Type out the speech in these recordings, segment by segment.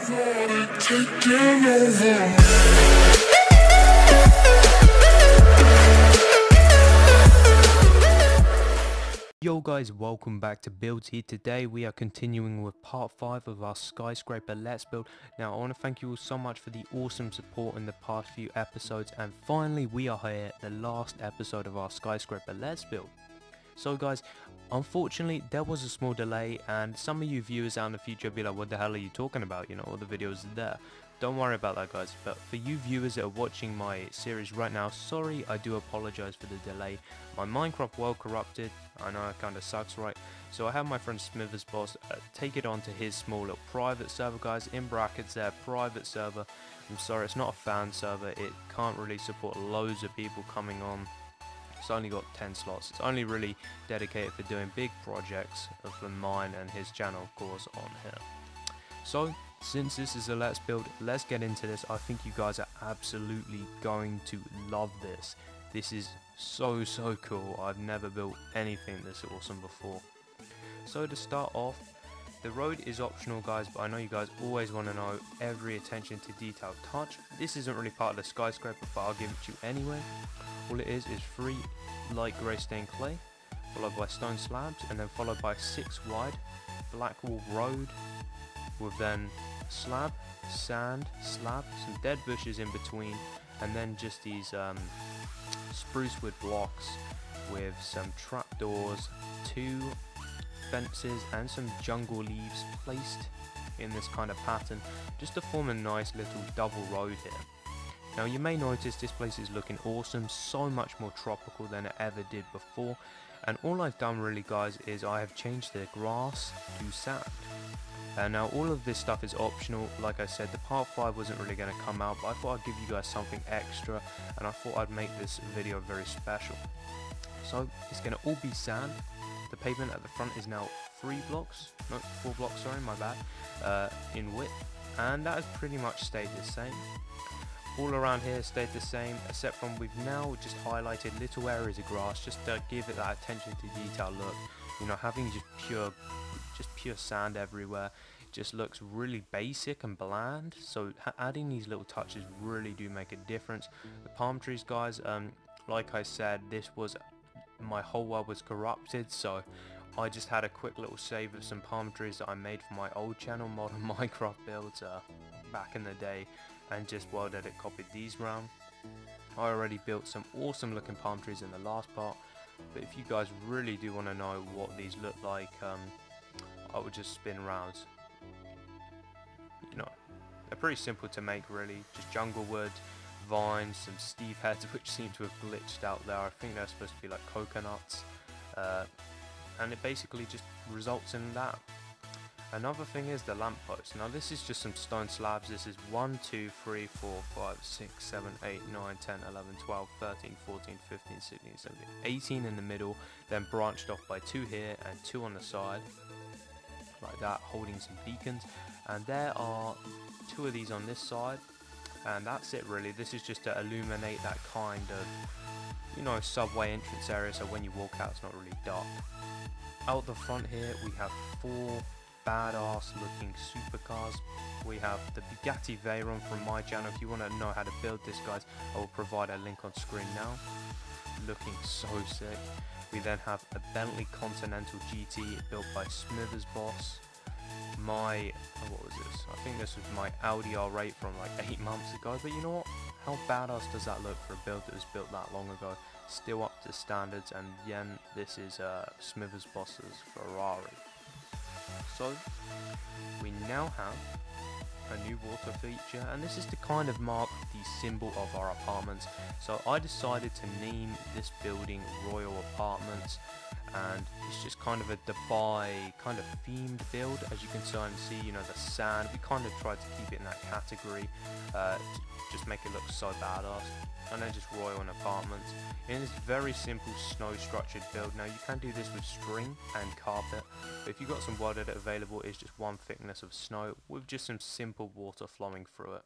Yo guys, welcome back to Buildz here. Today we are continuing with part 5 of our Skyscraper Let's Build. Now I want to thank you all so much for the awesome support in the past few episodes, and finally we are here at the last episode of our Skyscraper Let's Build. So guys, unfortunately there was a small delay, and some of you viewers out in the future will be like, what the hell are you talking about, you know, all the videos are there. Don't worry about that guys, but for you viewers that are watching my series right now, sorry, I do apologize for the delay. My Minecraft world corrupted, I know it kinda sucks, right? So I have my friend Smithers Boss take it onto his small little private server, guys, in brackets there, private server. I'm sorry, it's not a fan server, it can't really support loads of people coming on. It's only got 10 slots. It's only really dedicated for doing big projects for mine and his channel, of course, on here. So since this is a Let's Build, let's get into this. I think you guys are absolutely going to love this. This is so cool. I've never built anything this awesome before. So to start off, the road is optional guys, but I know you guys always want to know every attention to detail touch. This isn't really part of the Skyscraper, but I'll give it to you anyway. All it is 3 light grey stained clay, followed by stone slabs, and then followed by 6 wide black wall road, with then slab, sand, slab, some dead bushes in between, and then just these spruce wood blocks with some trapdoors, 2 fences, and some jungle leaves placed in this kind of pattern, just to form a nice little double road here. Now you may notice this place is looking awesome, so much more tropical than it ever did before, and all I've done really guys is I have changed the grass to sand. Now all of this stuff is optional. Like I said, the part 5 wasn't really going to come out, but I thought I'd give you guys something extra, and I thought I'd make this video very special. So it's going to all be sand. The pavement at the front is now 4 blocks, sorry, my bad, in width, and that has pretty much stayed the same. All around here stayed the same, except from we've now just highlighted little areas of grass just to give it that attention to detail look. You know, having just pure sand everywhere just looks really basic and bland, so adding these little touches really do make a difference. The palm trees guys, like I said, my whole world was corrupted, so I just had a quick little save of some palm trees that I made for my old channel, Modern Minecraft Builds, back in the day, and just world edit copied these round. I already built some awesome looking palm trees in the last part, but if you guys really do want to know what these look like, I would just spin rounds. You know, they're pretty simple to make really, just jungle wood, vines, some Steve heads which seem to have glitched out there. I think they're supposed to be like coconuts, and it basically just results in that. Another thing is the lamppost. Now this is just some stone slabs. This is 1, 2, 3, 4, 5, 6, 7, 8, 9, 10, 11, 12, 13, 14, 15, 16, 17, 18 in the middle, then branched off by 2 here and 2 on the side, like that, holding some beacons. And there are 2 of these on this side, and that's it really. This is just to illuminate that kind of, you know, subway entrance area, so when you walk out it's not really dark. Out the front here we have 4 badass looking supercars. We have the Bugatti Veyron from my channel. If you want to know how to build this guys, I will provide a link on screen now. Looking so sick. We then have a Bentley Continental GT built by Smithers Boss. What was this? I think this was my Audi R8 from like 8 months ago, but you know what? How badass does that look for a build that was built that long ago? Still up to standards, and again, this is Smithers Boss's Ferrari. So, we now have a new water feature, and this is to kind of mark the symbol of our apartments. So I decided to name this building Royal Apartments, and it's just kind of a Dubai kind of themed build. As you can see, you know, the sand, we kind of tried to keep it in that category, to just make it look so badass. And then just Royal and Apartments. In this very simple snow structured build. Now you can do this with string and carpet, but if you've got some world edit available, it's just 1 thickness of snow with just some simple water flowing through it.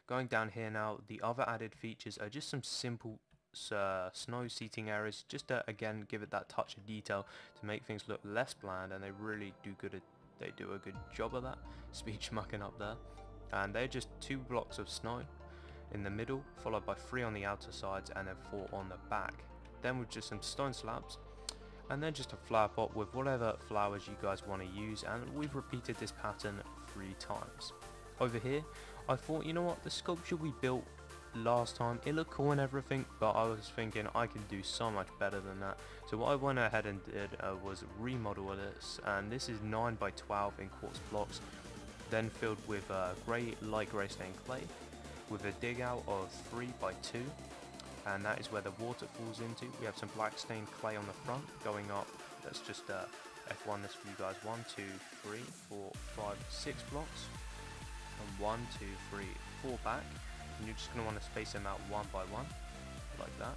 Going down here now, the other added features are just some simple snow seating areas, just to again give it that touch of detail to make things look less bland, and they really do they do a good job of that. Speech mucking up there. And they're just 2 blocks of snow in the middle, followed by 3 on the outer sides, and then 4 on the back. Then with just some stone slabs, and then just a flower pot with whatever flowers you guys want to use, and we've repeated this pattern 3 times. Over here, I thought, you know what, the sculpture we built last time, it looked cool and everything, but I was thinking I can do so much better than that. So what I went ahead and did was remodel this, and this is 9 by 12 in quartz blocks, then filled with light grey stained clay, with a dig out of 3 by 2, and that is where the water falls into. We have some black stained clay on the front going up. That's just F1 this for you guys. 1, 2, 3, 4, 5, 6 blocks, and 1, 2, 3, 4 back. And you're just going to want to space them out 1 by 1 like that.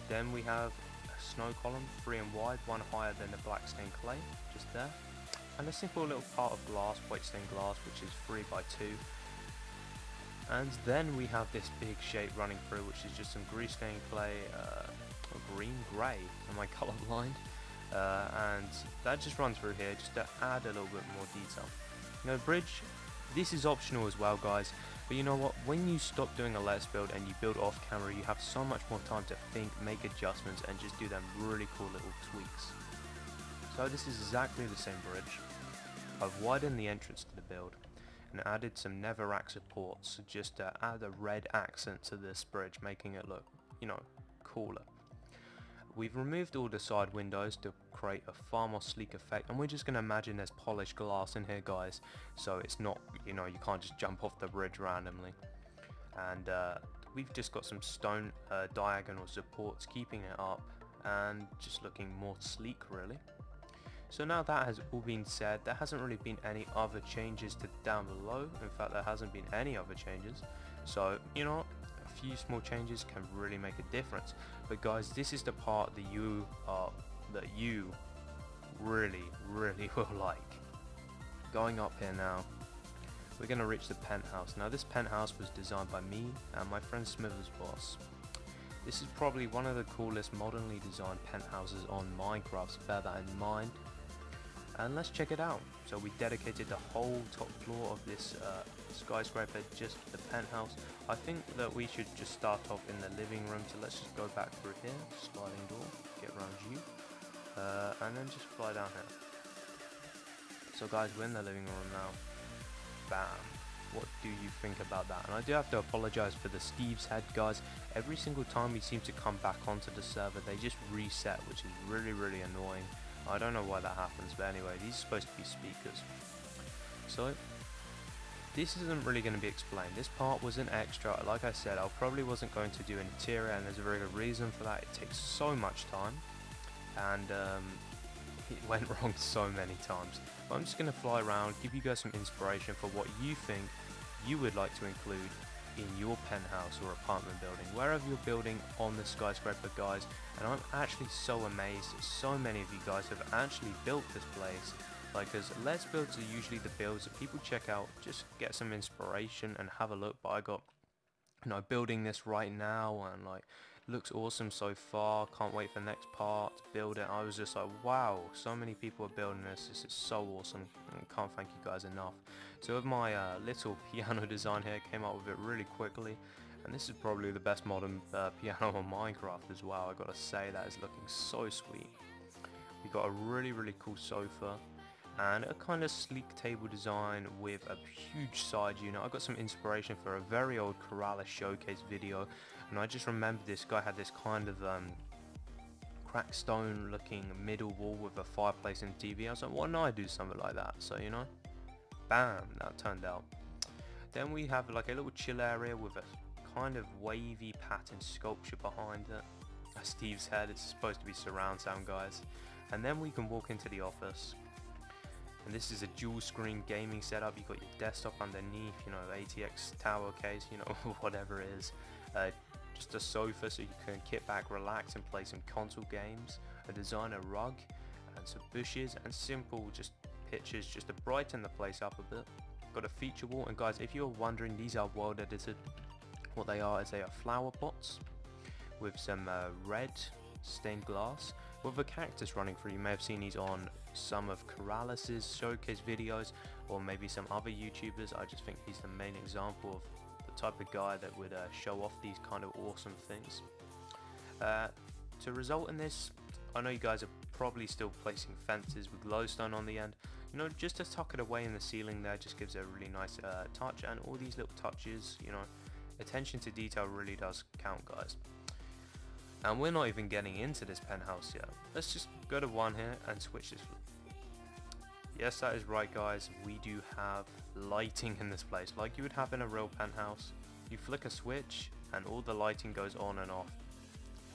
Then we have a snow column, 3 and wide, 1 higher than the black stained clay, just there, and a simple little part of glass, white stained glass, which is 3 by 2. And then we have this big shape running through, which is just some grease stained clay, grey, am I colourblind? And that just runs through here just to add a little bit more detail. Now the bridge, this is optional as well guys, but you know what, when you stop doing a let's build and you build off camera, you have so much more time to think, make adjustments, and just do them really cool little tweaks. So this is exactly the same bridge. I've widened the entrance to the build and added some netherrack supports just to add a red accent to this bridge, making it look, you know, cooler. We've removed all the side windows to create a far more sleek effect, and we're just going to imagine there's polished glass in here guys, so it's not, you know, you can't just jump off the bridge randomly. And we've just got some stone diagonal supports keeping it up and just looking more sleek really. So now that has all been said, there hasn't really been any other changes to down below. In fact, there hasn't been any other changes. So, you know, a few small changes can really make a difference. But guys, this is the part that you really will like. Going up here now, we're going to reach the penthouse. Now this penthouse was designed by me and my friend Smithers Boss. This is probably one of the coolest modernly designed penthouses on Minecraft, so bear that in mind. And let's check it out. So we dedicated the whole top floor of this skyscraper just for the penthouse. I think that we should just start off in the living room, so let's just go back through here, sliding door, get around you, and then just fly down here. So guys, we're in the living room now. Bam. What do you think about that? And I do have to apologize for the Steve's head guys. Every single time we seem to come back onto the server, they just reset, which is really annoying. I don't know why that happens, but anyway, these are supposed to be speakers. So this isn't really going to be explained. This part was an extra. Like I said, I probably wasn't going to do an interior, and there's a very good reason for that. It takes so much time, and it went wrong so many times. But I'm just going to fly around, give you guys some inspiration for what you think you would like to include in your penthouse or apartment building, wherever you're building on the skyscraper guys. And I'm actually so amazed that so many of you guys have actually built this place. Like, because Let's Builds are usually the builds that people check out, just get some inspiration and have a look. But I got, you know, building this right now, and like, looks awesome so far, can't wait for the next part to build it. I was just like, wow, so many people are building this is so awesome, I can't thank you guys enough. So with my little piano design here, came up with it really quickly, and this is probably the best modern piano on Minecraft as well. I gotta say, that is looking so sweet. We got a really cool sofa and a kind of sleek table design with a huge side unit. I got some inspiration for a very old Kerala showcase video, and I just remember this guy had this kind of cracked stone looking middle wall with a fireplace and TV. I was like, why don't I do something like that? So, you know, bam, that turned out. Then we have like a little chill area with a kind of wavy pattern sculpture behind it. Steve's head, it's supposed to be surround sound guys. And then we can walk into the office. And this is a dual screen gaming setup. You got your desktop underneath, you know, ATX tower case, you know, whatever it is. Just a sofa so you can kick back, relax, and play some console games. A designer rug and some bushes and simple just pictures just to brighten the place up a bit. Got a feature wall, and guys, if you're wondering, these are world edited. What they are is they are flower pots with some red stained glass with a cactus running through. You may have seen these on some of Corralis's showcase videos, or maybe some other YouTubers. I just think he's the main example of the type of guy that would show off these kind of awesome things. To result in this, I know you guys are probably still placing fences with glowstone on the end. You know, just to tuck it away in the ceiling there just gives it a really nice touch, and all these little touches, you know, attention to detail really does count, guys. And we're not even getting into this penthouse yet. Let's just go to 1 here and switch this. Yes, that is right, guys, we do have lighting in this place like you would have in a real penthouse. You flick a switch and all the lighting goes on and off.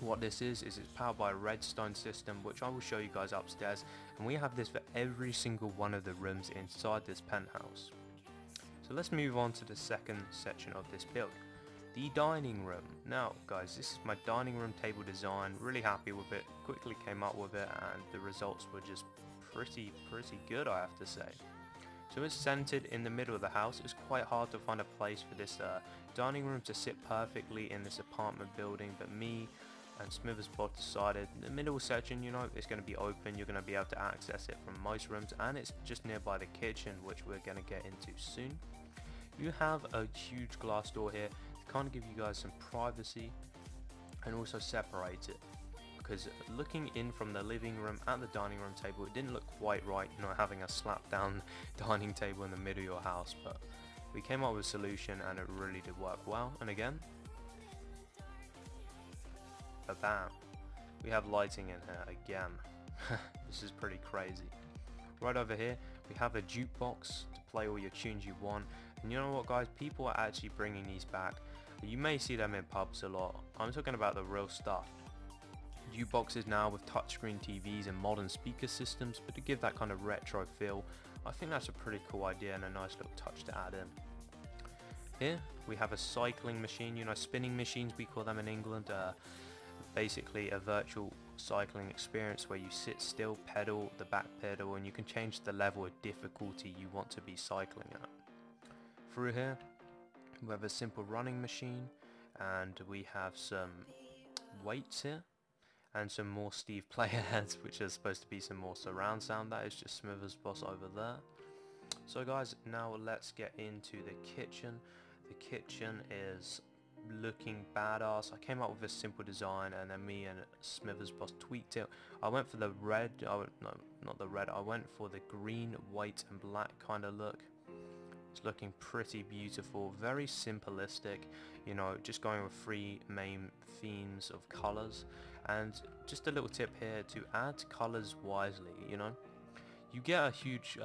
What this is it's powered by a Redstone system, which I will show you guys upstairs, and we have this for every single one of the rooms inside this penthouse. So let's move on to the second section of this build, the dining room. Now guys, this is my dining room table design. Really happy with it, quickly came up with it, and the results were just pretty good, I have to say. So it's centered in the middle of the house. It's quite hard to find a place for this dining room to sit perfectly in this apartment building, but me and Smithersbot decided the middle section, you know, it's going to be open, you're going to be able to access it from most rooms, and it's just nearby the kitchen, which we're going to get into soon. You have a huge glass door here to kind of give you guys some privacy and also separate it, because looking in from the living room at the dining room table, it didn't look quite right, you know, having a slap down dining table in the middle of your house, but we came up with a solution and it really did work well. And again, bam, we have lighting in here again. This is pretty crazy. Right over here we have a jukebox to play all your tunes you want, and you know what, guys, people are actually bringing these back. You may see them in pubs a lot. I'm talking about the real stuff. Jukeboxes now with touchscreen TVs and modern speaker systems, but to give that kind of retro feel, I think that's a pretty cool idea and a nice little touch to add in. Here we have a cycling machine, you know, spinning machines we call them in England. Basically a virtual cycling experience where you sit still, pedal the back pedal, and you can change the level of difficulty you want to be cycling at. Through here we have a simple running machine, and we have some weights here and some more Steve player heads, which are supposed to be some more surround sound. That is just Smithers Boss over there. So guys, now let's get into the kitchen. The kitchen is looking badass. I came up with a simple design, and then me and Smithers Boss tweaked it. I went for the red, no, not the red, I went for the green, white and black kind of look. It's looking pretty beautiful, very simplistic, you know, just going with 3 main themes of colors. And just a little tip here to add colors wisely, you know. You get a huge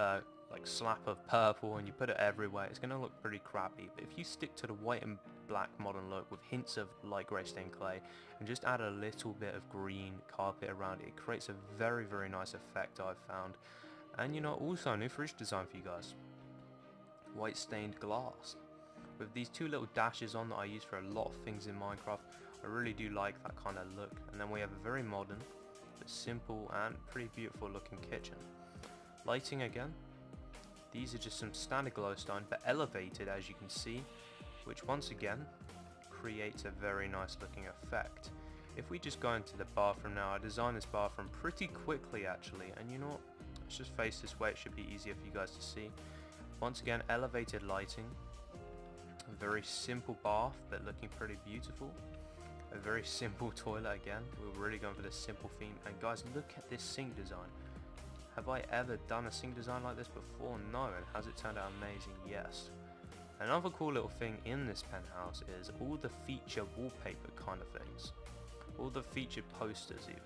like slap of purple and you put it everywhere, it's going to look pretty crappy, but if you stick to the white and black modern look with hints of light grey stained clay and just add a little bit of green carpet around it, it creates a very nice effect, I've found. And you know, also a new fridge design for you guys, white stained glass with these 2 little dashes on that I use for a lot of things in Minecraft. I really do like that kind of look. And then we have a very modern but simple and pretty beautiful looking kitchen. Lighting again, these are just some standard glowstone but elevated, as you can see, which once again creates a very nice looking effect. If we just go into the bathroom now, I designed this bathroom pretty quickly actually, and you know what, let's just face this way, it should be easier for you guys to see. Once again, elevated lighting, a very simple bath but looking pretty beautiful, a very simple toilet again. We're really going for this simple theme. And guys, look at this sink design. Have I ever done a sink design like this before? No. And has it turned out amazing? Yes. Another cool little thing in this penthouse is all the feature wallpaper kind of things, all the featured posters even.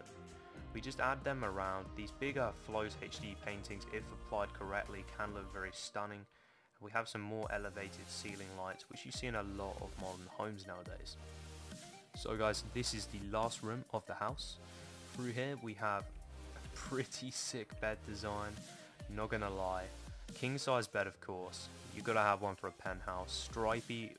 We just add them around. These bigger Flows HD paintings, if applied correctly, can look very stunning. We have some more elevated ceiling lights, which you see in a lot of modern homes nowadays. So guys, this is the last room of the house. Through here we have a pretty sick bed design, not gonna lie. King size bed, of course, you gotta have one for a penthouse. Stripy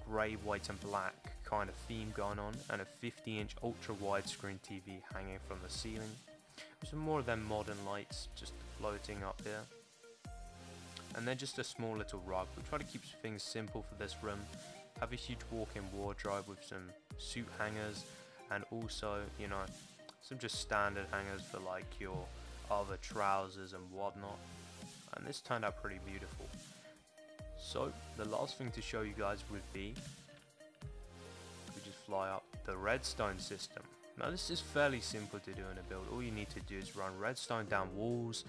grey, white and black kind of theme going on, and a 50-inch ultra widescreen TV hanging from the ceiling. Some more of them modern lights just floating up here. And then just a small little rug. We try to keep things simple for this room. Have a huge walk-in wardrobe with some suit hangers, and also, you know, some just standard hangers for like your other trousers and whatnot, and this turned out pretty beautiful. So the last thing to show you guys would be, we just fly up, the redstone system. Now this is fairly simple to do in a build. All you need to do is run redstone down walls,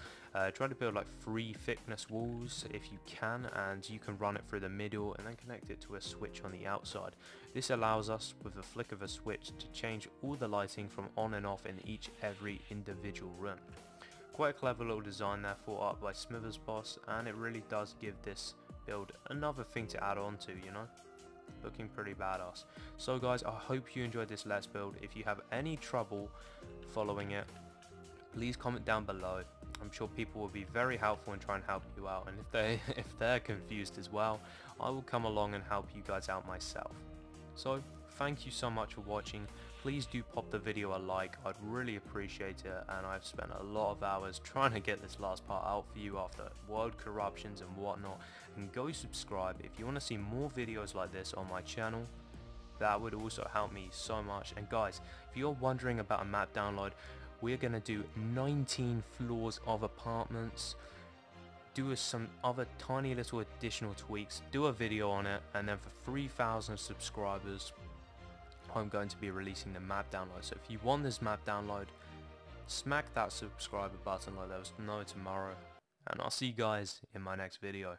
try to build like 3 thickness walls if you can, and you can run it through the middle and then connect it to a switch on the outside. This allows us, with a flick of a switch, to change all the lighting from on and off in every individual room. Quite a clever little design there, thought up by Smithers Boss, and it really does give this build another thing to add on to, you know. Looking pretty badass. So guys, I hope you enjoyed this Let's Build. If you have any trouble following it, please comment down below. I'm sure people will be very helpful and try and help you out, and if they're confused as well, I will come along and help you guys out myself. So thank you so much for watching. Please do pop the video a like, I'd really appreciate it, and I've spent a lot of hours trying to get this last part out for you after world corruptions and whatnot. And go subscribe if you want to see more videos like this on my channel. That would also help me so much. And guys, if you're wondering about a map download, we're going to do 19 floors of apartments, do some other tiny little additional tweaks, do a video on it, and then for 3,000 subscribers I'm going to be releasing the map download. So if you want this map download, smack that subscriber button like there was no tomorrow, and I'll see you guys in my next video.